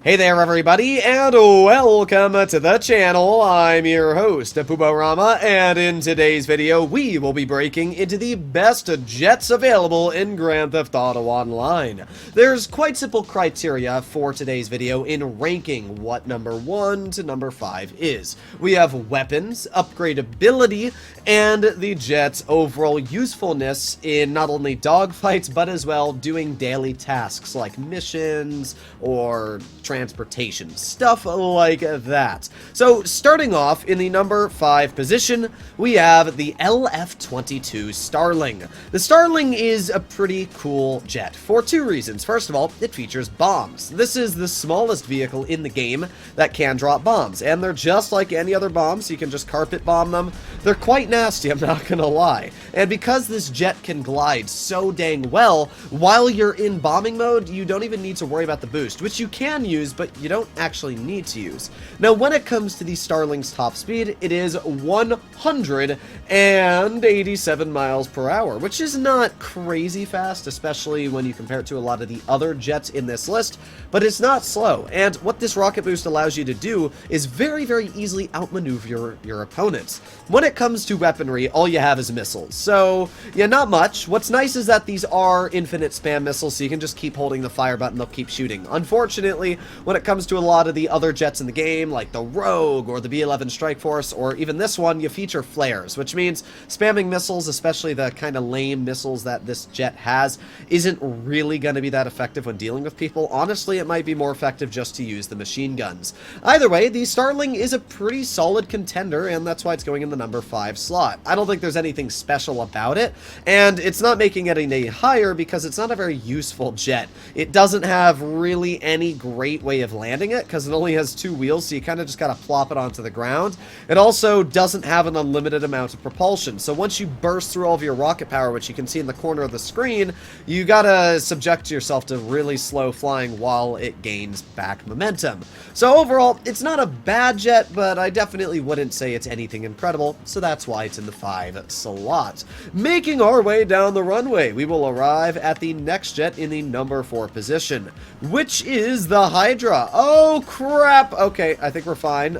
Hey there everybody, and welcome to the channel. I'm your host, Puborama, and in today's video, we will be breaking into the best jets available in Grand Theft Auto Online. There's quite simple criteria for today's video in ranking what number 1 to number 5 is. We have weapons, upgradability, and the jet's overall usefulness in not only dogfights, but as well doing daily tasks like missions or transportation, stuff like that. So starting off in the number 5 position, we have the LF22 Starling. The Starling is a pretty cool jet for two reasons. First of all, it features bombs. This is the smallest vehicle in the game that can drop bombs, and they're just like any other bombs. You can just carpet bomb them. They're quite nasty, I'm not gonna lie. And because this jet can glide so dang well, while you're in bombing mode, you don't even need to worry about the boost, which you can use, but you don't actually need to use. Now, when it comes to the Starling's top speed, it is 187 miles per hour, which is not crazy fast, especially when you compare it to a lot of the other jets in this list, but it's not slow. And what this rocket boost allows you to do is very, very easily outmaneuver your opponents. When it comes to weaponry, all you have is missiles. So, yeah, not much. What's nice is that these are infinite spam missiles, so you can just keep holding the fire button, they'll keep shooting. Unfortunately, when it comes to a lot of the other jets in the game, like the Rogue or the B-11 Strike Force, or even this one, you feature flares, which means spamming missiles, especially the kind of lame missiles that this jet has, isn't really going to be that effective when dealing with people. Honestly, it might be more effective just to use the machine guns. Either way, the Starling is a pretty solid contender, and that's why it's going in the number 5 slot. I don't think there's anything special about it, and it's not making it any higher because it's not a very useful jet. It doesn't have really any great way of landing it because it only has 2 wheels, so you kind of just gotta plop it onto the ground. It also doesn't have an unlimited amount of propulsion, so once you burst through all of your rocket power, which you can see in the corner of the screen, you gotta subject yourself to really slow flying while it gains back momentum. So overall, it's not a bad jet, but I definitely wouldn't say it's anything incredible, so that's why it's in the 5 slot. Making our way down the runway, we will arrive at the next jet in the number 4 position, which is the Hydra. Oh crap! Okay, I think we're fine.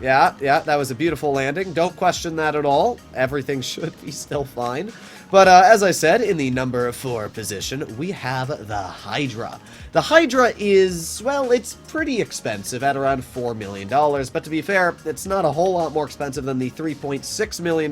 Yeah, that was a beautiful landing. Don't question that at all. Everything should be still fine. But as I said, in the number 4 position, we have the Hydra. The Hydra is, well, it's pretty expensive at around $4 million, but to be fair, it's not a whole lot more expensive than the $3.6 million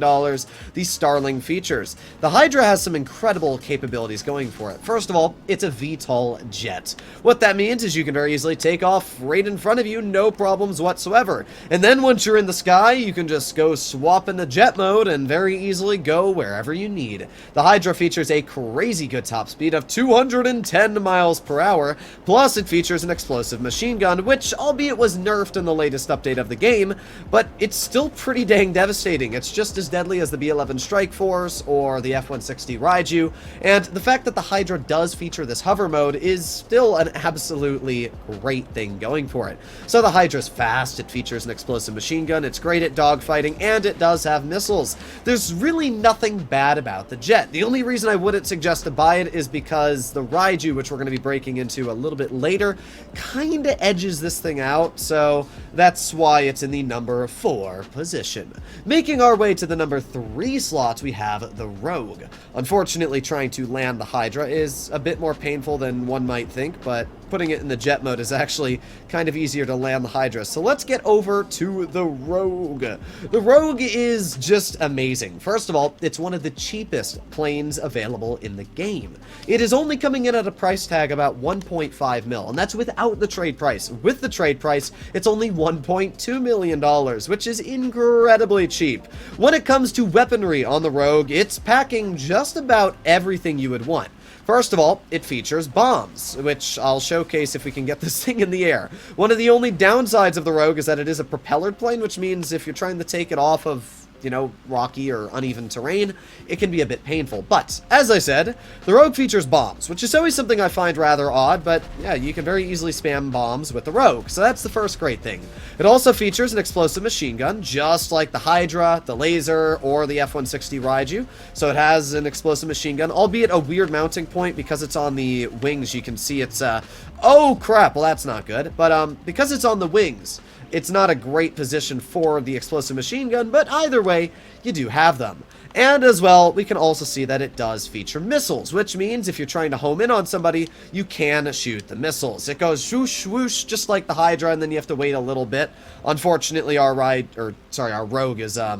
the Starling features. The Hydra has some incredible capabilities going for it. First of all, it's a VTOL jet. What that means is you can very easily take off right in front of you, no problems whatsoever. And then once you're in the sky, you can just go swap into jet mode and very easily go wherever you need. The Hydra features a crazy good top speed of 210 miles per hour, plus it features an explosive machine gun, which, albeit was nerfed in the latest update of the game, but it's still pretty dang devastating. It's just as deadly as the B-11 Strike Force or the F-160 Raiju, and the fact that the Hydra does feature this hover mode is still an absolutely great thing going for it. So the Hydra's fast, it features an explosive machine gun, it's great at dogfighting, and it does have missiles. There's really nothing bad about the jet. The only reason I wouldn't suggest to buy it is because the Raiju, which we're going to be breaking into a little bit later, kind of edges this thing out, so that's why it's in the number 4 position. Making our way to the number 3 slot, we have the Rogue. Unfortunately, trying to land the Hydra is a bit more painful than one might think, but putting it in the jet mode is actually kind of easier to land the Hydra. So let's get over to the Rogue. The Rogue is just amazing. First of all, it's one of the cheapest planes available in the game. It is only coming in at a price tag about 1.5 mil, and that's without the trade price. With the trade price, it's only $1.2 million, which is incredibly cheap. When it comes to weaponry on the Rogue, it's packing just about everything you would want. First of all, it features bombs, which I'll showcase if we can get this thing in the air. One of the only downsides of the Rogue is that it is a propellered plane, which means if you're trying to take it off of you know, rocky or uneven terrain, it can be a bit painful. But, as I said, the Rogue features bombs, which is always something I find rather odd, but yeah, you can very easily spam bombs with the Rogue, so that's the first great thing. It also features an explosive machine gun, just like the Hydra, the laser, or the F-160 Raiju. So it has an explosive machine gun, albeit a weird mounting point because it's on the wings. You can see it's, oh crap, well that's not good. But because it's on the wings, it's not a great position for the explosive machine gun, but either way, you do have them. And as well, we can also see that it does feature missiles, which means if you're trying to home in on somebody, you can shoot the missiles. It goes swoosh, swoosh, just like the Hydra, and then you have to wait a little bit. Unfortunately, our Rogue is, yeah,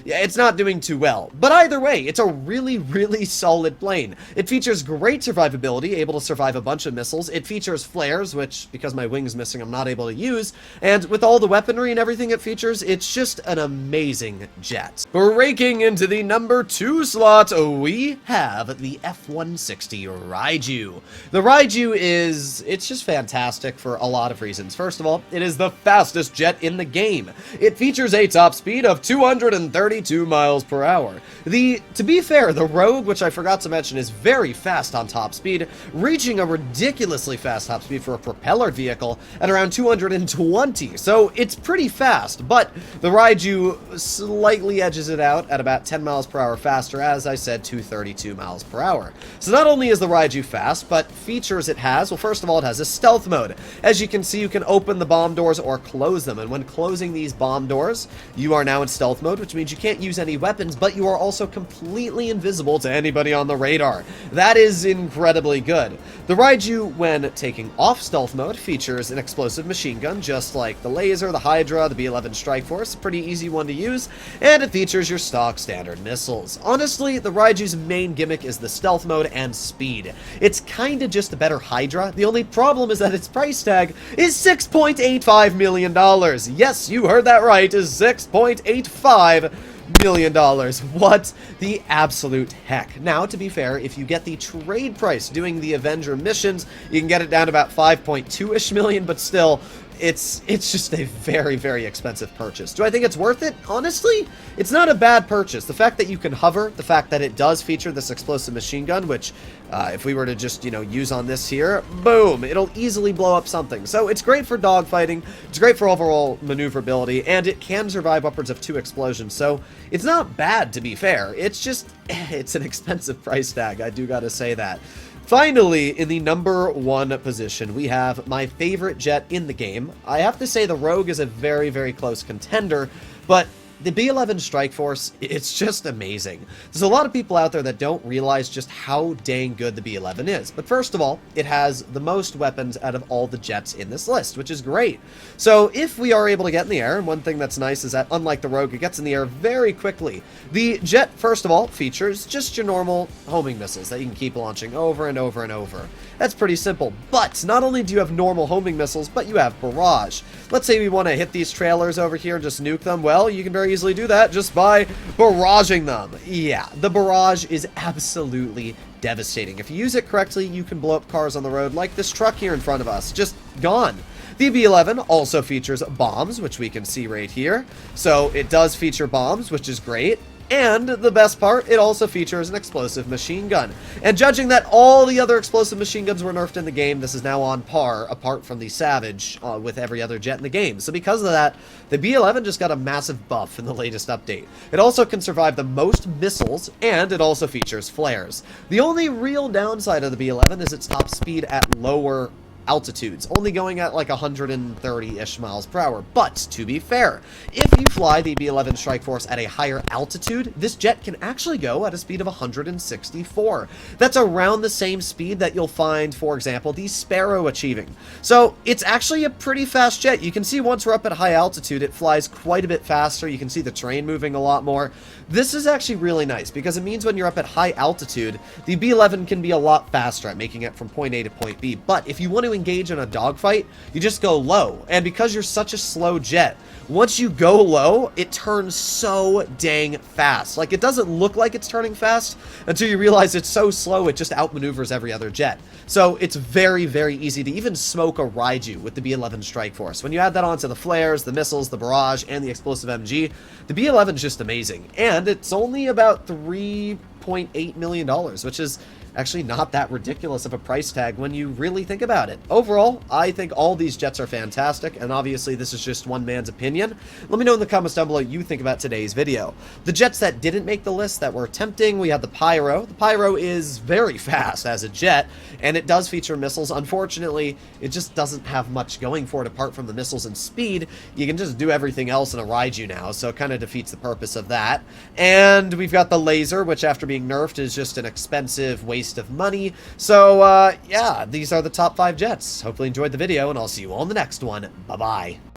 it's not doing too well. But either way, it's a really, really solid plane. It features great survivability, able to survive a bunch of missiles. It features flares, which, because my wing's missing, I'm not able to use. And with all the weaponry and everything it features, it's just an amazing jet. Breaking into the number 2 slot, we have the F-160 Raiju. The Raiju it's just fantastic for a lot of reasons. First of all, it is the fastest jet in the game. It features a top speed of 232 miles per hour. To be fair, the Rogue, which I forgot to mention, is very fast on top speed, reaching a ridiculously fast top speed for a propellered vehicle at around 220. So it's pretty fast, but the Raiju slightly edges it out at about 10 miles per hour faster, as I said, 232 miles per hour. So not only is the Raiju fast, but features it has, well, first of all, it has a stealth mode. As you can see, you can open the bomb doors or close them, and when closing these bomb doors, you are now in stealth mode, which means you can't use any weapons, but you are also completely invisible to anybody on the radar. That is incredibly good. The Raiju, when taking off stealth mode, features an explosive machine gun, just like the laser, the Hydra, the B-11 Strike Force, pretty easy one to use, and it features your stock standard missiles. Honestly, the Raiju's main gimmick is the stealth mode and speed. It's kinda just a better Hydra. The only problem is that its price tag is $6.85 million. Yes, you heard that right, is $6.85 million. What the absolute heck. Now, to be fair, if you get the trade price doing the Avenger missions, you can get it down to about 5.2-ish million, but still, it's just a very, very expensive purchase. Do I think it's worth it? Honestly, it's not a bad purchase. The fact that you can hover, the fact that it does feature this explosive machine gun, which if we were to just, you know, use on this here, boom, it'll easily blow up something. So it's great for dogfighting, it's great for overall maneuverability, and it can survive upwards of 2 explosions. So it's not bad, to be fair. It's just, it's an expensive price tag. I do gotta say that. Finally, in the number 1 position, we have my favorite jet in the game. I have to say the Rogue is a very, very close contender, but the B-11 Strike Force, it's just amazing. There's a lot of people out there that don't realize just how dang good the B-11 is. But first of all, it has the most weapons out of all the jets in this list, which is great. So if we are able to get in the air, and one thing that's nice is that unlike the Rogue, it gets in the air very quickly. The jet, first of all, features just your normal homing missiles that you can keep launching over and over and over. That's pretty simple. But not only do you have normal homing missiles, but you have barrage. Let's say we want to hit these trailers over here and just nuke them. Well, you can very easily do that just by barraging them. Yeah, the barrage is absolutely devastating. If you use it correctly, you can blow up cars on the road like this truck here in front of us. Just gone. The B-11 also features bombs, which we can see right here. So it does feature bombs, which is great. And the best part, it also features an explosive machine gun. And judging that all the other explosive machine guns were nerfed in the game, this is now on par, apart from the Savage, with every other jet in the game. So because of that, the B-11 just got a massive buff in the latest update. It also can survive the most missiles, and it also features flares. The only real downside of the B-11 is its top speed at lower altitudes, only going at like 130-ish miles per hour. But to be fair, if you fly the B-11 Strike Force at a higher altitude, this jet can actually go at a speed of 164. That's around the same speed that you'll find, for example, the Sparrow achieving. So it's actually a pretty fast jet. You can see once we're up at high altitude, it flies quite a bit faster. You can see the terrain moving a lot more. This is actually really nice because it means when you're up at high altitude, the B-11 can be a lot faster at making it from point A to point B. But if you want to engage in a dogfight, you just go low. And because you're such a slow jet, once you go low, it turns so dang fast. Like, it doesn't look like it's turning fast until you realize it's so slow it just outmaneuvers every other jet. So it's very, very easy to even smoke a Raiju with the B-11 Strike Force. When you add that onto the flares, the missiles, the barrage, and the explosive MG, the B-11 is just amazing. And it's only about $3.8 million, which is actually not that ridiculous of a price tag when you really think about it. Overall, I think all these jets are fantastic, and obviously this is just one man's opinion. Let me know in the comments down below what you think about today's video. The jets that didn't make the list that were tempting, we had the Pyro. The Pyro is very fast as a jet, and it does feature missiles. Unfortunately, it just doesn't have much going for it apart from the missiles and speed. You can just do everything else in a Raiju now, so it kind of defeats the purpose of that. And we've got the Laser, which after being nerfed is just an expensive waste of money. So, yeah, these are the top 5 jets. Hopefully you enjoyed the video, and I'll see you all in the next one. Bye-bye.